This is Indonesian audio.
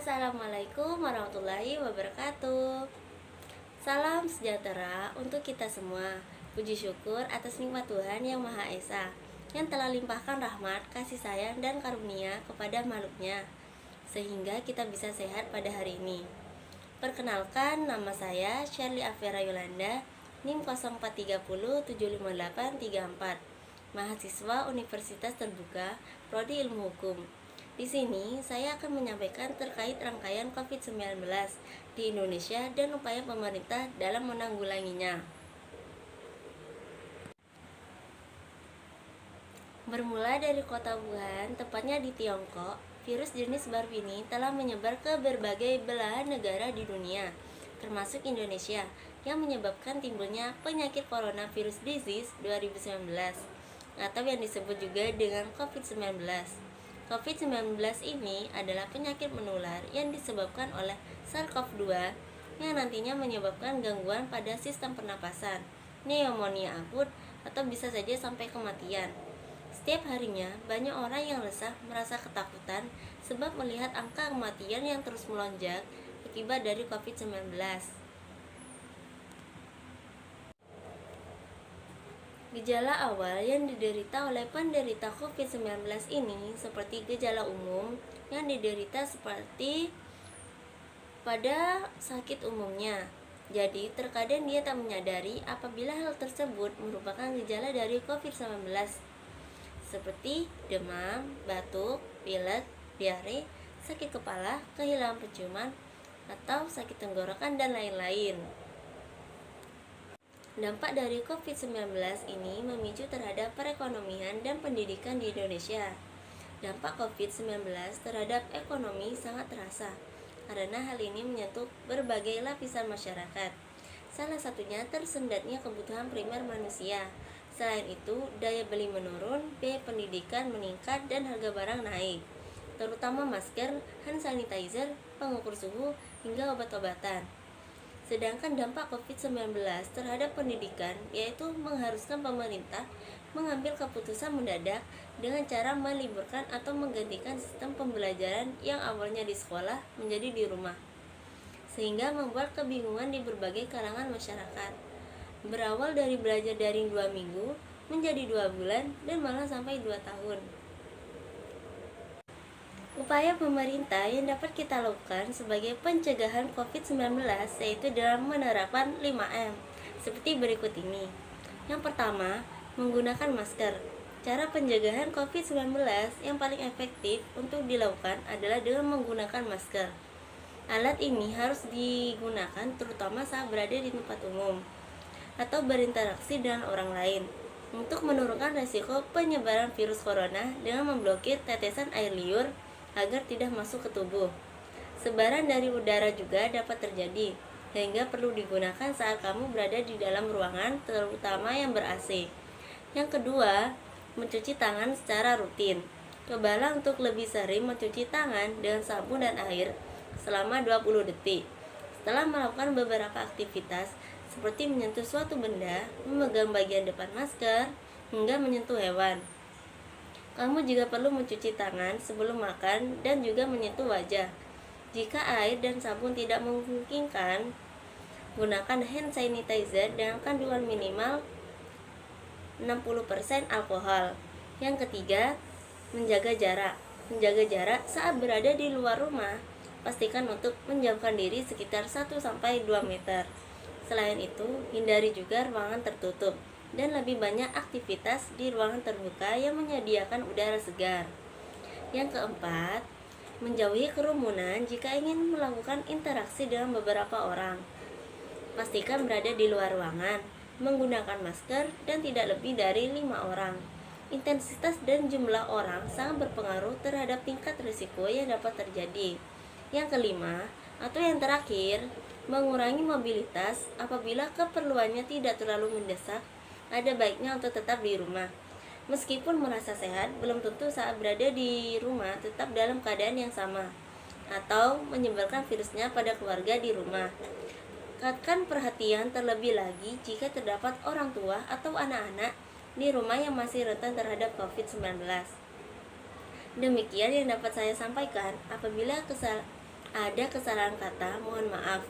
Assalamualaikum warahmatullahi wabarakatuh. Salam sejahtera untuk kita semua. Puji syukur atas nikmat Tuhan Yang Maha Esa yang telah limpahkan rahmat, kasih sayang, dan karunia kepada makhluknya sehingga kita bisa sehat pada hari ini. Perkenalkan, nama saya Shirley Afera Yolanda, NIM 0430758834, mahasiswa Universitas Terbuka, Prodi Ilmu Hukum. Di sini saya akan menyampaikan terkait rangkaian COVID-19 di Indonesia dan upaya pemerintah dalam menanggulanginya. Bermula dari kota Wuhan, tepatnya di Tiongkok, virus jenis baru ini telah menyebar ke berbagai belahan negara di dunia, termasuk Indonesia, yang menyebabkan timbulnya penyakit coronavirus disease 2019 atau yang disebut juga dengan COVID-19. COVID-19 ini adalah penyakit menular yang disebabkan oleh SARS-CoV-2 yang nantinya menyebabkan gangguan pada sistem pernapasan, pneumonia akut, atau bisa saja sampai kematian. Setiap harinya, banyak orang yang resah merasa ketakutan sebab melihat angka kematian yang terus melonjak akibat dari COVID-19. Gejala awal yang diderita oleh penderita COVID-19 ini seperti gejala umum yang diderita seperti pada sakit umumnya. Jadi, terkadang dia tak menyadari apabila hal tersebut merupakan gejala dari COVID-19 seperti demam, batuk, pilek, diare, sakit kepala, kehilangan penciuman, atau sakit tenggorokan, dan lain-lain. Dampak dari COVID-19 ini memicu terhadap perekonomian dan pendidikan di Indonesia. Dampak COVID-19 terhadap ekonomi sangat terasa, karena hal ini menyentuh berbagai lapisan masyarakat. Salah satunya tersendatnya kebutuhan primer manusia. Selain itu, daya beli menurun, biaya pendidikan meningkat, dan harga barang naik, terutama masker, hand sanitizer, pengukur suhu, hingga obat-obatan. Sedangkan dampak COVID-19 terhadap pendidikan yaitu mengharuskan pemerintah mengambil keputusan mendadak dengan cara meliburkan atau menggantikan sistem pembelajaran yang awalnya di sekolah menjadi di rumah, sehingga membuat kebingungan di berbagai kalangan masyarakat. Berawal dari belajar daring 2 minggu menjadi 2 bulan dan malah sampai 2 tahun. Upaya pemerintah yang dapat kita lakukan sebagai pencegahan COVID-19 yaitu dalam menerapkan 5M seperti berikut ini. Yang pertama, menggunakan masker. Cara pencegahan COVID-19 yang paling efektif untuk dilakukan adalah dengan menggunakan masker. Alat ini harus digunakan terutama saat berada di tempat umum atau berinteraksi dengan orang lain untuk menurunkan resiko penyebaran virus corona dengan memblokir tetesan air liur agar tidak masuk ke tubuh. Sebaran dari udara juga dapat terjadi, sehingga perlu digunakan saat kamu berada di dalam ruangan, terutama yang ber-AC. Yang kedua, mencuci tangan secara rutin. Cobalah untuk lebih sering mencuci tangan dengan sabun dan air selama 20 detik. Setelah melakukan beberapa aktivitas, seperti menyentuh suatu benda, memegang bagian depan masker, hingga menyentuh hewan. Kamu juga perlu mencuci tangan sebelum makan dan juga menyentuh wajah. Jika air dan sabun tidak memungkinkan, gunakan hand sanitizer dengan kandungan minimal 60% alkohol. Yang ketiga, menjaga jarak. Menjaga jarak saat berada di luar rumah, pastikan untuk menjauhkan diri sekitar 1-2 meter. Selain itu, hindari juga ruangan tertutup dan lebih banyak aktivitas di ruangan terbuka yang menyediakan udara segar. Yang keempat, menjauhi kerumunan jika ingin melakukan interaksi dengan beberapa orang. Pastikan berada di luar ruangan, menggunakan masker, dan tidak lebih dari 5 orang. Intensitas dan jumlah orang sangat berpengaruh terhadap tingkat risiko yang dapat terjadi. Yang kelima, atau yang terakhir, mengurangi mobilitas apabila keperluannya tidak terlalu mendesak. Ada baiknya untuk tetap di rumah. Meskipun merasa sehat, belum tentu saat berada di rumah tetap dalam keadaan yang sama atau menyebarkan virusnya pada keluarga di rumah. Tingkatkan perhatian terlebih lagi jika terdapat orang tua atau anak-anak di rumah yang masih rentan terhadap COVID-19. Demikian yang dapat saya sampaikan. Apabila ada kesalahan kata, mohon maaf.